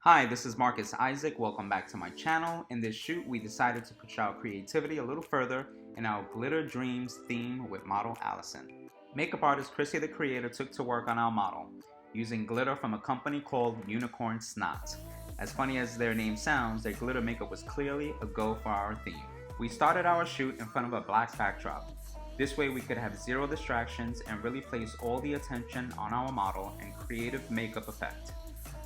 Hi, this is Marcus Isaac. Welcome back to my channel. In this shoot, we decided to push our creativity a little further in our Glitter Dreams theme with model Allison. Makeup artist Chrissy the Creator took to work on our model, using glitter from a company called Unicorn Snot. As funny as their name sounds, their glitter makeup was clearly a go for our theme. We started our shoot in front of a black backdrop. This way we could have zero distractions and really place all the attention on our model and creative makeup effect.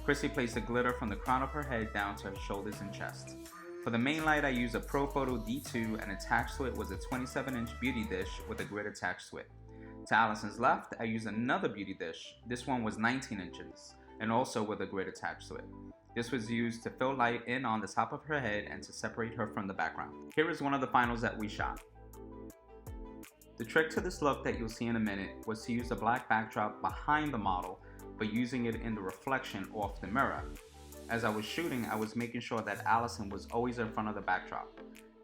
Chrissy placed the glitter from the crown of her head down to her shoulders and chest. For the main light, I used a Profoto D2 and attached to it was a 27-inch beauty dish with a grid attached to it. To Allison's left, I used another beauty dish. This one was 19 inches and also with a grid attached to it. This was used to fill light in on the top of her head and to separate her from the background. Here is one of the finals that we shot. The trick to this look that you'll see in a minute was to use a black backdrop behind the model, but using it in the reflection off the mirror. As I was shooting, I was making sure that Allison was always in front of the backdrop.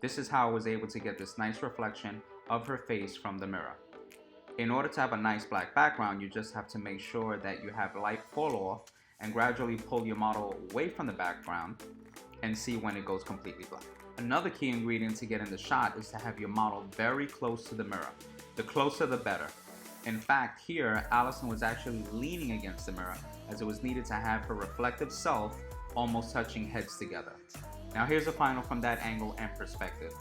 This is how I was able to get this nice reflection of her face from the mirror. In order to have a nice black background, you just have to make sure that you have light fall off and gradually pull your model away from the background and see when it goes completely black. Another key ingredient to get in the shot is to have your model very close to the mirror. The closer the better. In fact, here, Allison was actually leaning against the mirror as it was needed to have her reflective self almost touching heads together. Now here's a final from that angle and perspective.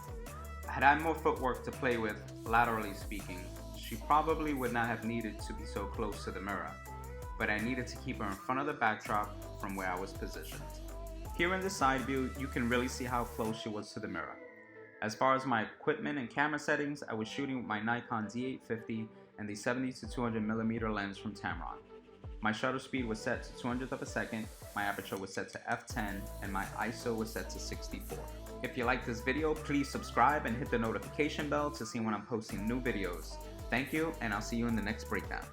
Had I more footwork to play with, laterally speaking, she probably would not have needed to be so close to the mirror, but I needed to keep her in front of the backdrop from where I was positioned. Here in the side view, you can really see how close she was to the mirror. As far as my equipment and camera settings, I was shooting with my Nikon D850 and the 70-200mm lens from Tamron. My shutter speed was set to 200th of a second, my aperture was set to f10, and my ISO was set to 64. If you like this video, please subscribe and hit the notification bell to see when I'm posting new videos. Thank you, and I'll see you in the next breakdown.